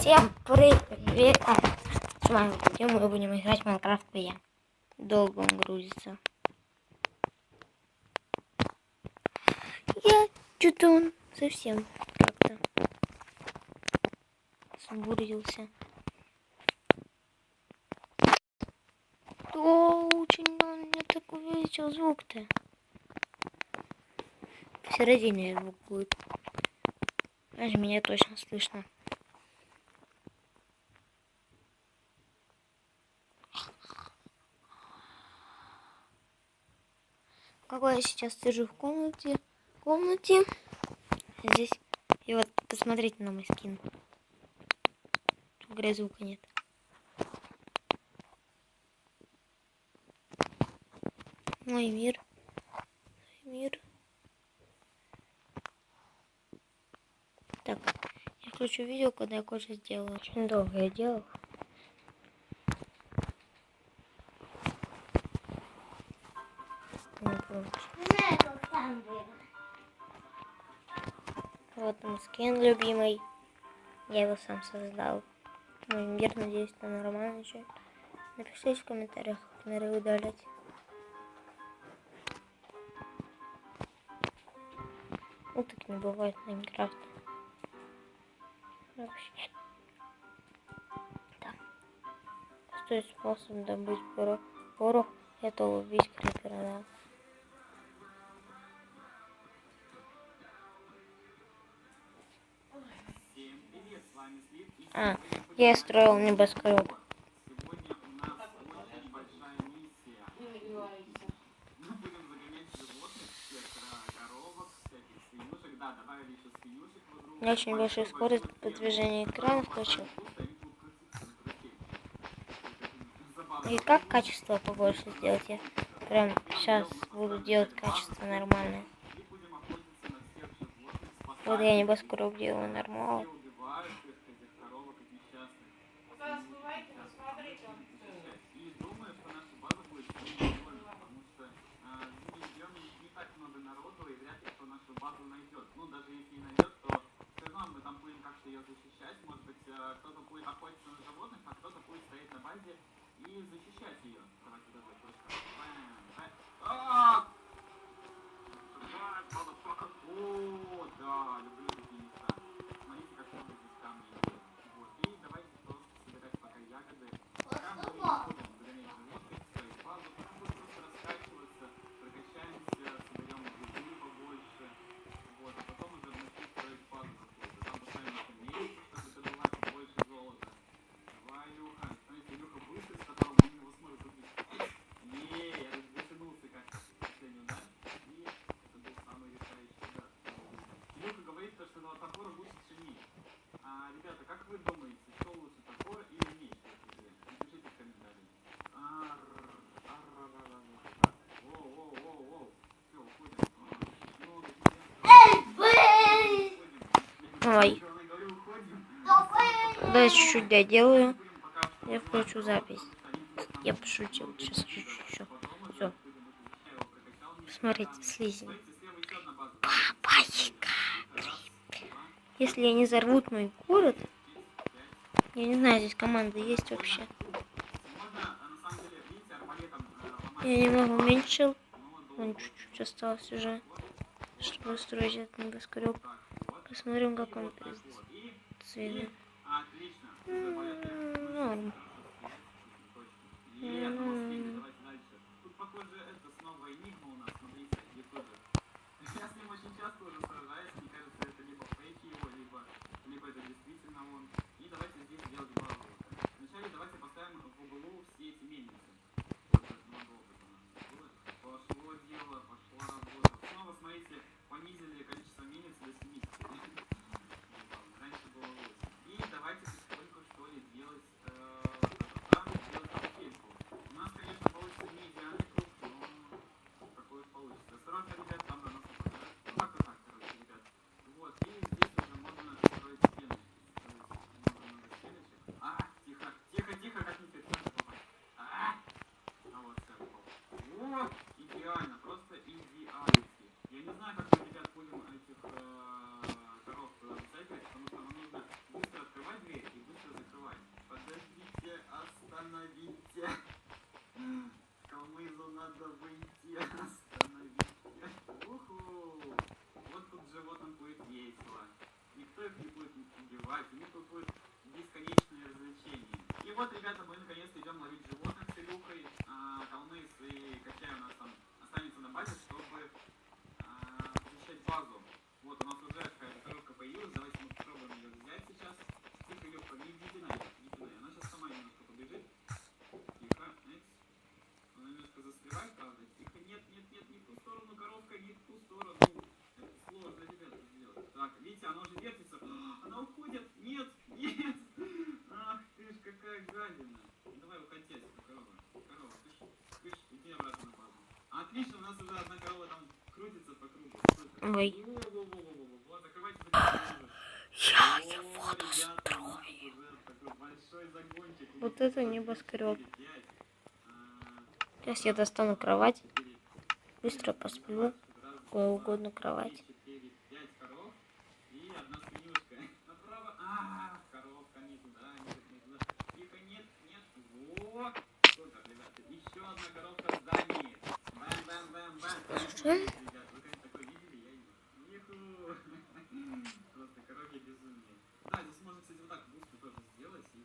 Всем привет! С вами мы будем играть в Майнкрафт ПЯ. Долго он грузится. Я что-то он совсем как-то сбурился. То очень он мне так увеличил звук-то. В середине звук будет. Знаешь, меня точно слышно. Какой я сейчас сижу в комнате. Здесь. И вот посмотрите на мой скин. В игре звука нет. Мой мир. Так, я включу видео, когда я кое-что сделаю. Очень долго я делал. Не получится. Вот мой скин любимый. Я его сам создал. Мой мир, надеюсь, там нормально еще. Напишите в комментариях, как миры удалять. Вот так не бывает в Майнкрафте. Вообще. Да. Простой способ добыть порох. Это убить крипера, да. Я строил небоскреб. Я очень большую скорость продвижения экрана включил. И как качество побольше сделать? Я прям сейчас буду делать качество нормальное. Вот я небоскреб делаю нормально. Ой. Да, чуть-чуть доделаю. Я включу запись. Я пошутил. Сейчас чуть-чуть еще. Все. Смотрите, слизень. Бабайка. Если они взорвут мой город, я не знаю, здесь команда есть вообще. Я немного уменьшил. Вон чуть-чуть осталось уже, чтобы строить этот небоскреб. Посмотрим, как он цвет. Норм. Ой. Я его дострою. Вот это небоскреб. Сейчас я достану кровать. Быстро посплю. Какую угодно кровать.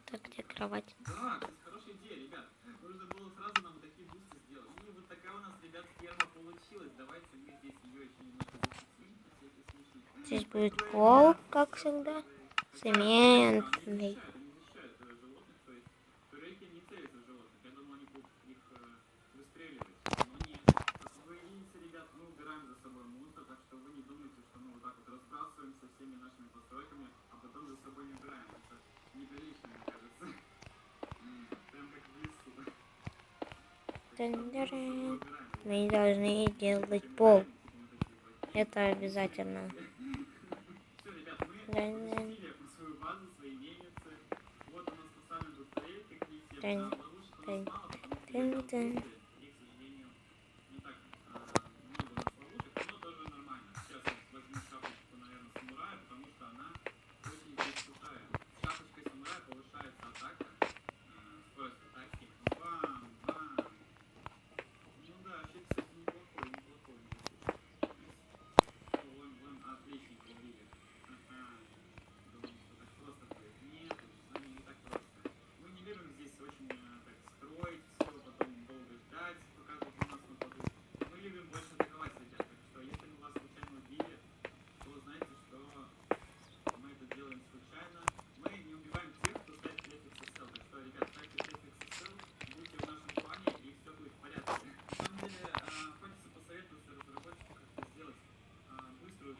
Так, где кровать? Да, хорошая идея, ребят. Нужно было сразу нам такие бусты сделать. И вот такая у нас, ребят, ферма получилась. Давайте мы здесь ее еще немножко защитим. Здесь будет пол, как всегда. Цементный. Мы должны делать пол. Это обязательно.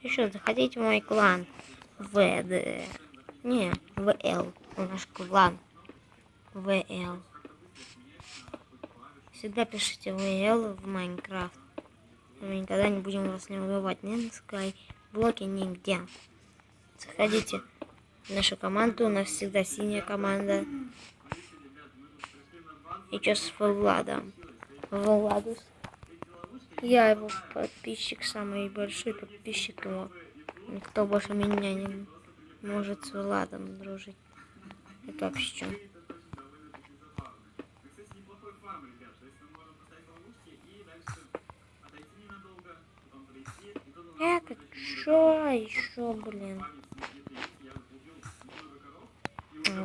Еще заходите в мой клан. ВД. Не, ВЛ. Наш клан. ВЛ. Всегда пишите ВЛ в Майнкрафт. Мы никогда не будем вас не убивать. Ни на скайблоке, нигде. Заходите в нашу команду. У нас всегда синяя команда. И что с Владом? Владус. Я его подписчик, самый большой подписчик его. Никто больше меня не может с Владом дружить. Это вообще. Это чё еще, блин?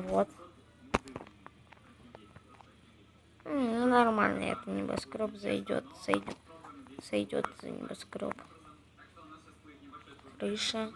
Вот. Ну, нормально, это небоскреб сойдет за небоскреб. Крыша.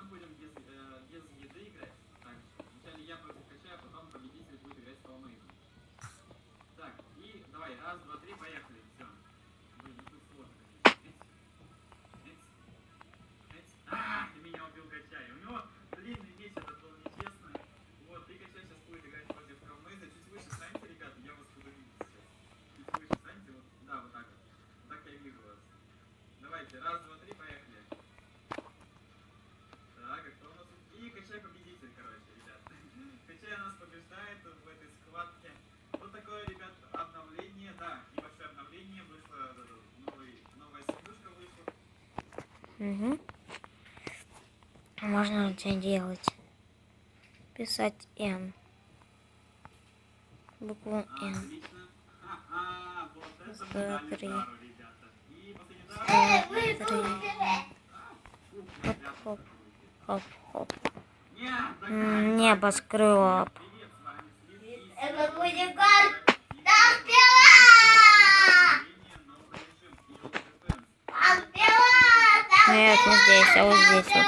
Угу. Можно это делать. Писать N. Букву N. Смотри. Хоп, хоп, хоп, хоп. Небоскреб. Нет, не здесь, а вот здесь вот.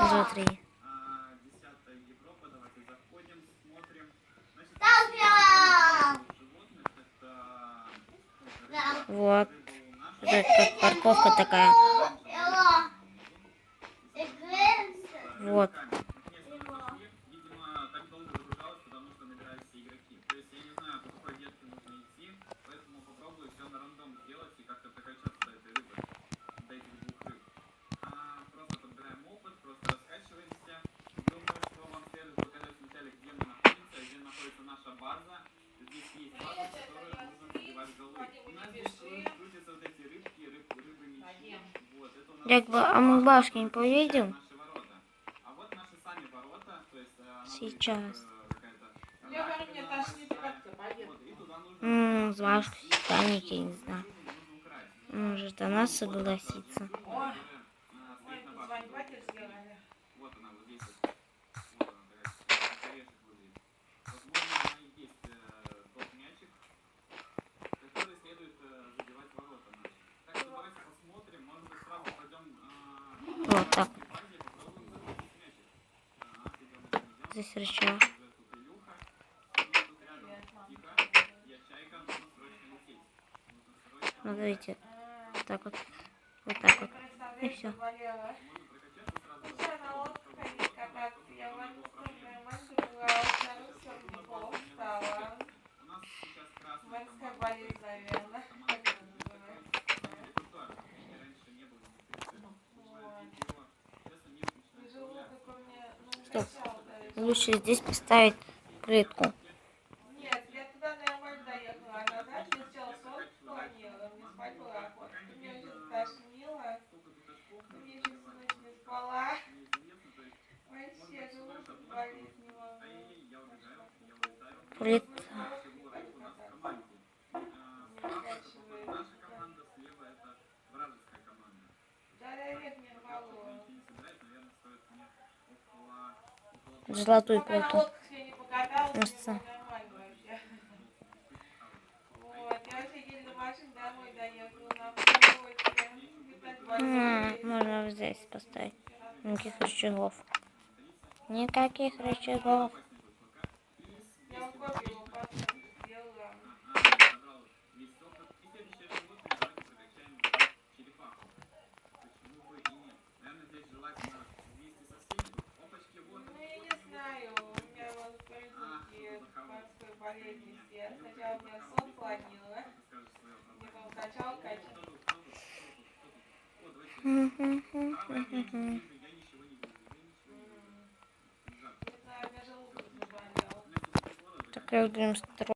Смотри. Вот. Это как парковка такая. Вот. Як бы, а мы башки не поедем? Наши ворота. А вот наши сами ворота, то есть она Сейчас. какая-то Я говорю, мне тошнит, как-то поеду. вот, и туда нужно С башкой станет, я не знаю. нужно украсть. Может, она согласится. Ой, Стоит на звонь, башне. батя сделали. Вот она вот здесь вот. Вот она такая орешек выглядит. Возможно, она и есть тот мячик, который следует забивать ворота наши. Так что давайте посмотрим, может быть сразу пойдем Вот так. в базе и попробуем забить мячик. Так, идем. Здесь рычаг. Уже тут Илюха. И тут рядом тихо. Я чайка, нужно срочно лететь. Нужно срочно Смотрите. Вот так вот. Вот так вот. И все. Болела. можно прокачаться сразу. Вчера на лодке ходить кататься. Я в моя мать была, второй сорвиков стала. У нас сейчас красная Морская команда. болезнь, наверное. Как это называется? Репертуар. И раньше не было никаких. Вот. Честно, не включено. Тяжело, как он мне, ну, Стоп. качал, да, Лучше здесь поставить плитку. Нет, я туда нормально доехала, а назад я сначала сон планировала, мне спать было охота. Меня уже тошнило, я еще всю ночь не спала. Вообще, желудок болит, не могу. Плит. Наша команда, слева это вражеская команда. Да, я не рвало. Золотую Пока на плиту. лодках я не покаталась, мне Мышца. было нормально вообще. Вот, я вообще еле на машине домой доехала, на поезде. Летать в Можно вот здесь поставить. Никаких рычагов. Никаких рычагов. Я в кофе его просто сделала. Ну, я не знаю, у меня вот признаки морской болезни все. Сначала у меня сон планила, мне потом качал. Не знаю, у меня желудок заболел. Такая демонстрация.